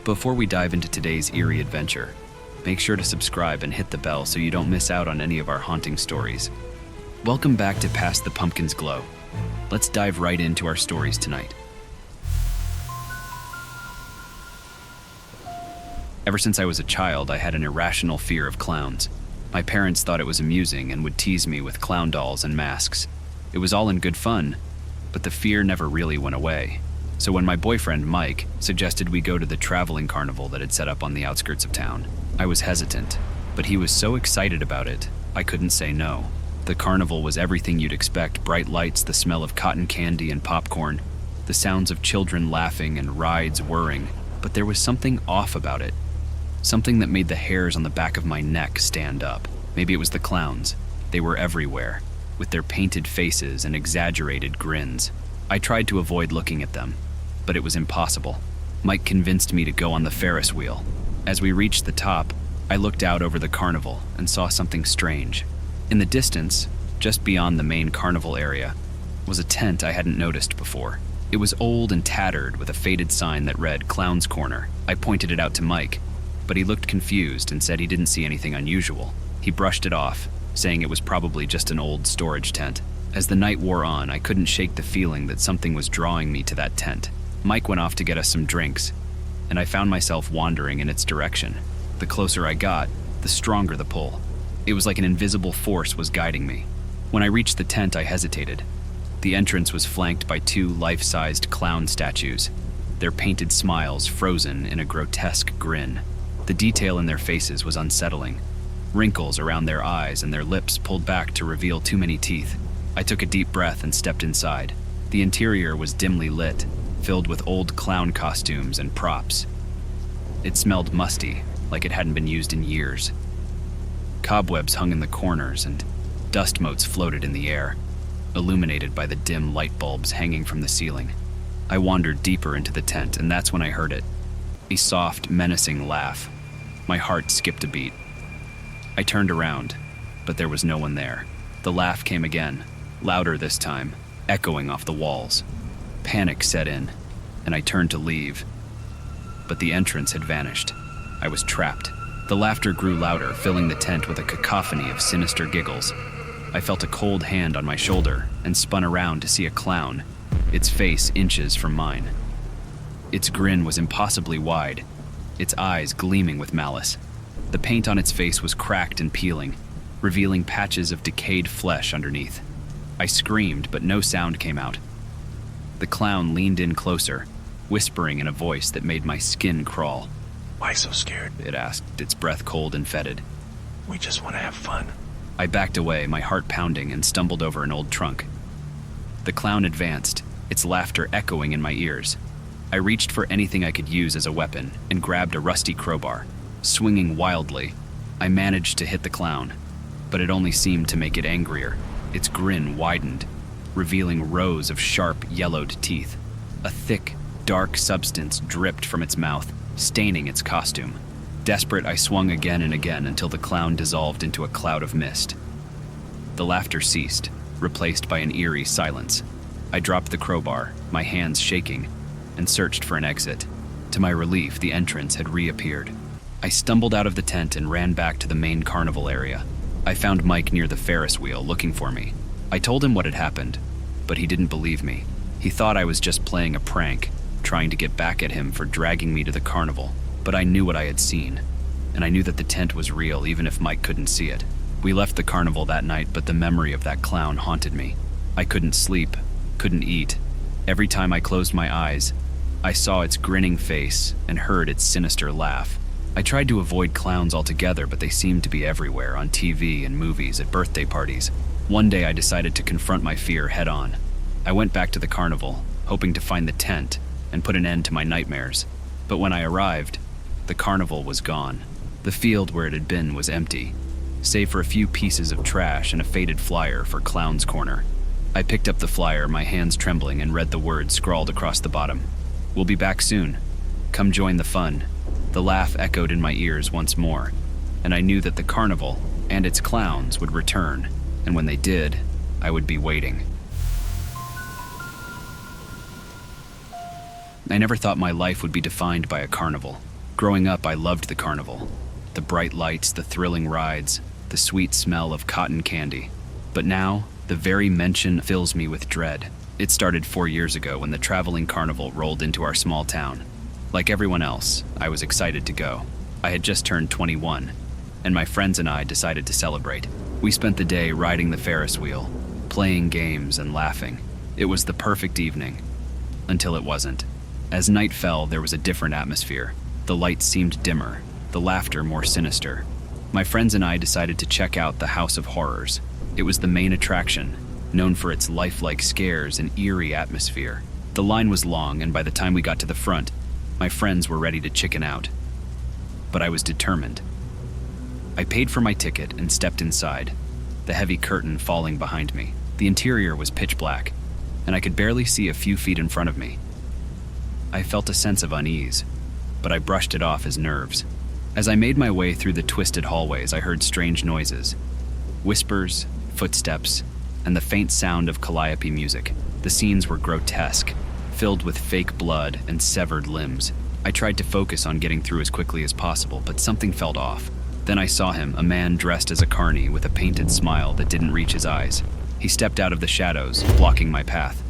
Before we dive into today's eerie adventure, make sure to subscribe and hit the bell so you don't miss out on any of our haunting stories. Welcome back to Past the Pumpkin's Glow. Let's dive right into our stories tonight. Ever since I was a child, I had an irrational fear of clowns. My parents thought it was amusing and would tease me with clown dolls and masks. It was all in good fun, but the fear never really went away. So when my boyfriend, Mike, suggested we go to the traveling carnival that had set up on the outskirts of town, I was hesitant, but he was so excited about it, I couldn't say no. The carnival was everything you'd expect: bright lights, the smell of cotton candy and popcorn, the sounds of children laughing and rides whirring, but there was something off about it. Something that made the hairs on the back of my neck stand up. Maybe it was the clowns. They were everywhere, with their painted faces and exaggerated grins. I tried to avoid looking at them, but it was impossible. Mike convinced me to go on the Ferris wheel. As we reached the top, I looked out over the carnival and saw something strange. In the distance, just beyond the main carnival area, was a tent I hadn't noticed before. It was old and tattered with a faded sign that read "Clown's Corner." I pointed it out to Mike, but he looked confused and said he didn't see anything unusual. He brushed it off, saying it was probably just an old storage tent. As the night wore on, I couldn't shake the feeling that something was drawing me to that tent. Mike went off to get us some drinks, and I found myself wandering in its direction. The closer I got, the stronger the pull. It was like an invisible force was guiding me. When I reached the tent, I hesitated. The entrance was flanked by two life-sized clown statues, their painted smiles frozen in a grotesque grin. The detail in their faces was unsettling. Wrinkles around their eyes and their lips pulled back to reveal too many teeth. I took a deep breath and stepped inside. The interior was dimly lit, filled with old clown costumes and props. It smelled musty, like it hadn't been used in years. Cobwebs hung in the corners and dust motes floated in the air, illuminated by the dim light bulbs hanging from the ceiling. I wandered deeper into the tent, and that's when I heard it. A soft, menacing laugh. My heart skipped a beat. I turned around, but there was no one there. The laugh came again, louder this time, echoing off the walls. Panic set in, and I turned to leave. But the entrance had vanished. I was trapped. The laughter grew louder, filling the tent with a cacophony of sinister giggles. I felt a cold hand on my shoulder and spun around to see a clown, its face inches from mine. Its grin was impossibly wide, its eyes gleaming with malice. The paint on its face was cracked and peeling, revealing patches of decayed flesh underneath. I screamed, but no sound came out. The clown leaned in closer, whispering in a voice that made my skin crawl. "Why so scared?" it asked, its breath cold and fetid. "We just want to have fun." I backed away, my heart pounding, and stumbled over an old trunk. The clown advanced, its laughter echoing in my ears. I reached for anything I could use as a weapon and grabbed a rusty crowbar. Swinging wildly, I managed to hit the clown, but it only seemed to make it angrier. Its grin widened, revealing rows of sharp, yellowed teeth. A thick, dark substance dripped from its mouth, staining its costume. Desperate, I swung again and again until the clown dissolved into a cloud of mist. The laughter ceased, replaced by an eerie silence. I dropped the crowbar, my hands shaking, and searched for an exit. To my relief, the entrance had reappeared. I stumbled out of the tent and ran back to the main carnival area. I found Mike near the Ferris wheel, looking for me. I told him what had happened, but he didn't believe me. He thought I was just playing a prank, trying to get back at him for dragging me to the carnival. But I knew what I had seen, and I knew that the tent was real even if Mike couldn't see it. We left the carnival that night, but the memory of that clown haunted me. I couldn't sleep, couldn't eat. Every time I closed my eyes, I saw its grinning face and heard its sinister laugh. I tried to avoid clowns altogether, but they seemed to be everywhere, on TV and movies, at birthday parties. One day I decided to confront my fear head on. I went back to the carnival, hoping to find the tent and put an end to my nightmares. But when I arrived, the carnival was gone. The field where it had been was empty, save for a few pieces of trash and a faded flyer for Clown's Corner. I picked up the flyer, my hands trembling, and read the words scrawled across the bottom. "We'll be back soon. Come join the fun." The laugh echoed in my ears once more, and I knew that the carnival and its clowns would return, and when they did, I would be waiting. I never thought my life would be defined by a carnival. Growing up, I loved the carnival. The bright lights, the thrilling rides, the sweet smell of cotton candy. But now, the very mention fills me with dread. It started 4 years ago when the traveling carnival rolled into our small town. Like everyone else, I was excited to go. I had just turned 21, and my friends and I decided to celebrate. We spent the day riding the Ferris wheel, playing games and laughing. It was the perfect evening, until it wasn't. As night fell, there was a different atmosphere. The lights seemed dimmer, the laughter more sinister. My friends and I decided to check out the House of Horrors. It was the main attraction, known for its lifelike scares and eerie atmosphere. The line was long, and by the time we got to the front, my friends were ready to chicken out. But I was determined. I paid for my ticket and stepped inside, the heavy curtain falling behind me. The interior was pitch black, and I could barely see a few feet in front of me. I felt a sense of unease, but I brushed it off as nerves. As I made my way through the twisted hallways, I heard strange noises. Whispers, footsteps, and the faint sound of calliope music. The scenes were grotesque, filled with fake blood and severed limbs. I tried to focus on getting through as quickly as possible, but something felt off. Then I saw him, a man dressed as a Carny with a painted smile that didn't reach his eyes. He stepped out of the shadows, blocking my path.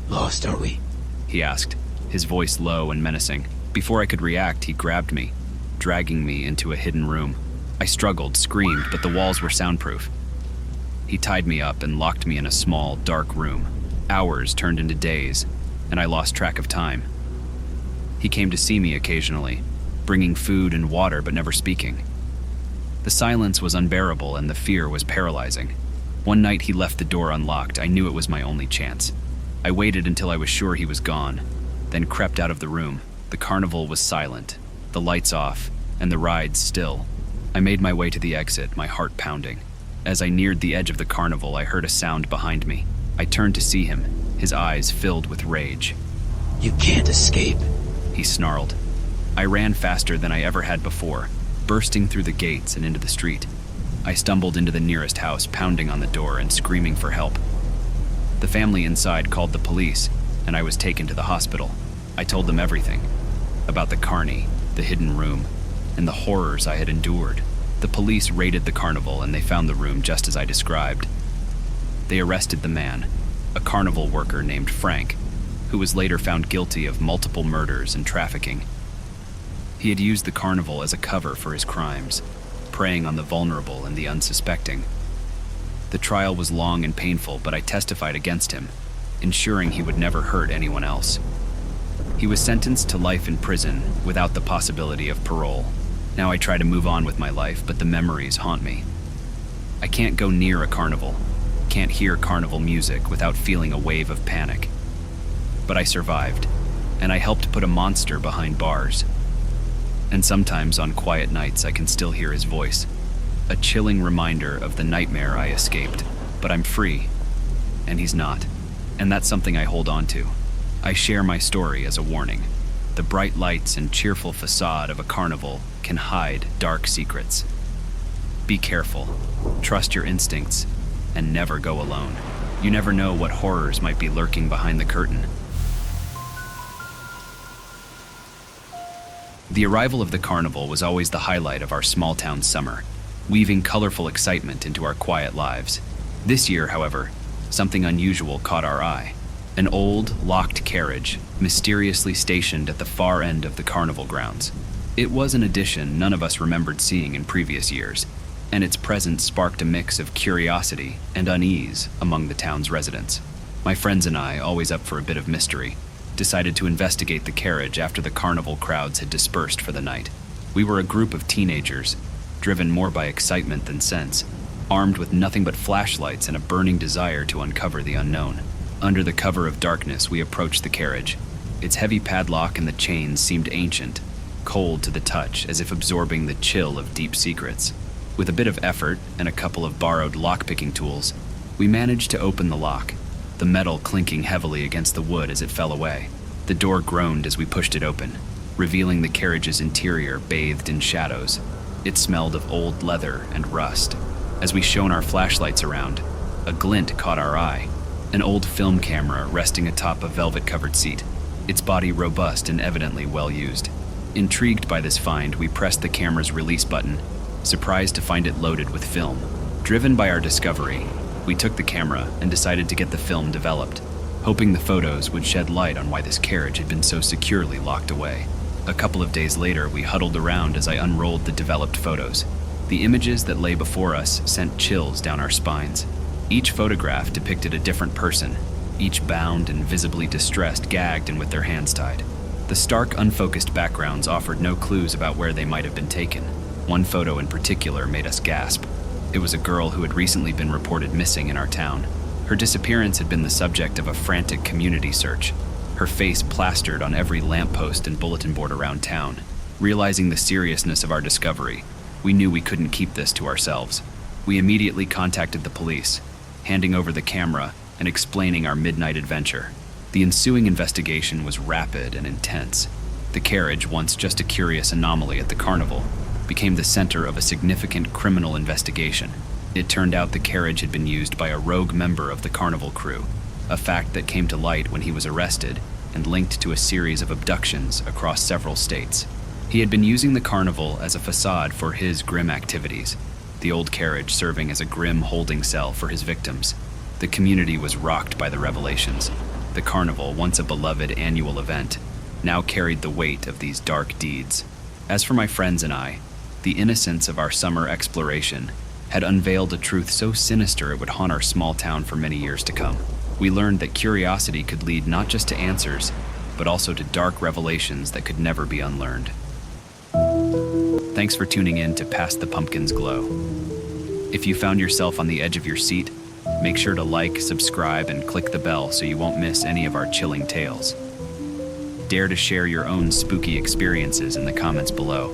"Lost, are we?" he asked, his voice low and menacing. Before I could react, he grabbed me, dragging me into a hidden room. I struggled, screamed, but the walls were soundproof. He tied me up and locked me in a small, dark room. Hours turned into days, and I lost track of time. He came to see me occasionally, bringing food and water but never speaking. The silence was unbearable and the fear was paralyzing. One night he left the door unlocked. I knew it was my only chance. I waited until I was sure he was gone, then crept out of the room. The carnival was silent, the lights off, and the rides still. I made my way to the exit, my heart pounding. As I neared the edge of the carnival, I heard a sound behind me. I turned to see him, his eyes filled with rage. "You can't escape," he snarled. I ran faster than I ever had before, bursting through the gates and into the street. I stumbled into the nearest house, pounding on the door and screaming for help. The family inside called the police, and I was taken to the hospital. I told them everything, about the Carny, the hidden room, and the horrors I had endured. The police raided the carnival and they found the room just as I described. They arrested the man, a carnival worker named Frank, who was later found guilty of multiple murders and trafficking. He had used the carnival as a cover for his crimes, preying on the vulnerable and the unsuspecting. The trial was long and painful, but I testified against him, ensuring he would never hurt anyone else. He was sentenced to life in prison without the possibility of parole. Now I try to move on with my life, but the memories haunt me. I can't go near a carnival, can't hear carnival music without feeling a wave of panic. But I survived, and I helped put a monster behind bars. And sometimes on quiet nights I can still hear his voice, a chilling reminder of the nightmare I escaped. But I'm free, and he's not, and that's something I hold on to. I share my story as a warning. The bright lights and cheerful facade of a carnival can hide dark secrets. Be careful, trust your instincts, and never go alone. You never know what horrors might be lurking behind the curtain. The arrival of the carnival was always the highlight of our small-town summer, weaving colorful excitement into our quiet lives. This year, however, something unusual caught our eye. An old, locked carriage, mysteriously stationed at the far end of the carnival grounds. It was an addition none of us remembered seeing in previous years, and its presence sparked a mix of curiosity and unease among the town's residents. My friends and I, always up for a bit of mystery, decided to investigate the carriage after the carnival crowds had dispersed for the night. We were a group of teenagers, driven more by excitement than sense, armed with nothing but flashlights and a burning desire to uncover the unknown. Under the cover of darkness, we approached the carriage. Its heavy padlock and the chains seemed ancient, cold to the touch, as if absorbing the chill of deep secrets. With a bit of effort and a couple of borrowed lock-picking tools, we managed to open the lock, the metal clinking heavily against the wood as it fell away. The door groaned as we pushed it open, revealing the carriage's interior bathed in shadows. It smelled of old leather and rust. As we shone our flashlights around, a glint caught our eye. An old film camera resting atop a velvet-covered seat, its body robust and evidently well used. Intrigued by this find, we pressed the camera's release button, surprised to find it loaded with film. Driven by our discovery, we took the camera and decided to get the film developed, hoping the photos would shed light on why this carriage had been so securely locked away. A couple of days later, we huddled around as I unrolled the developed photos. The images that lay before us sent chills down our spines. Each photograph depicted a different person, each bound and visibly distressed, gagged and with their hands tied. The stark, unfocused backgrounds offered no clues about where they might have been taken. One photo in particular made us gasp. It was a girl who had recently been reported missing in our town. Her disappearance had been the subject of a frantic community search, her face plastered on every lamppost and bulletin board around town. Realizing the seriousness of our discovery, we knew we couldn't keep this to ourselves. We immediately contacted the police, handing over the camera and explaining our midnight adventure. The ensuing investigation was rapid and intense. The carriage, once just a curious anomaly at the Carnival, became the center of a significant criminal investigation. It turned out the carriage had been used by a rogue member of the Carnival crew, a fact that came to light when he was arrested and linked to a series of abductions across several states. He had been using the Carnival as a facade for his grim activities, the old carriage serving as a grim holding cell for his victims. The community was rocked by the revelations. The Carnival, once a beloved annual event, now carried the weight of these dark deeds. As for my friends and I, the innocence of our summer exploration had unveiled a truth so sinister it would haunt our small town for many years to come. We learned that curiosity could lead not just to answers, but also to dark revelations that could never be unlearned. Thanks for tuning in to Past the Pumpkin's Glow. If you found yourself on the edge of your seat, make sure to like, subscribe, and click the bell so you won't miss any of our chilling tales. Dare to share your own spooky experiences in the comments below.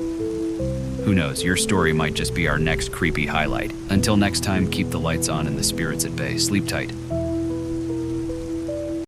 Who knows, your story might just be our next creepy highlight. Until next time, keep the lights on and the spirits at bay. Sleep tight.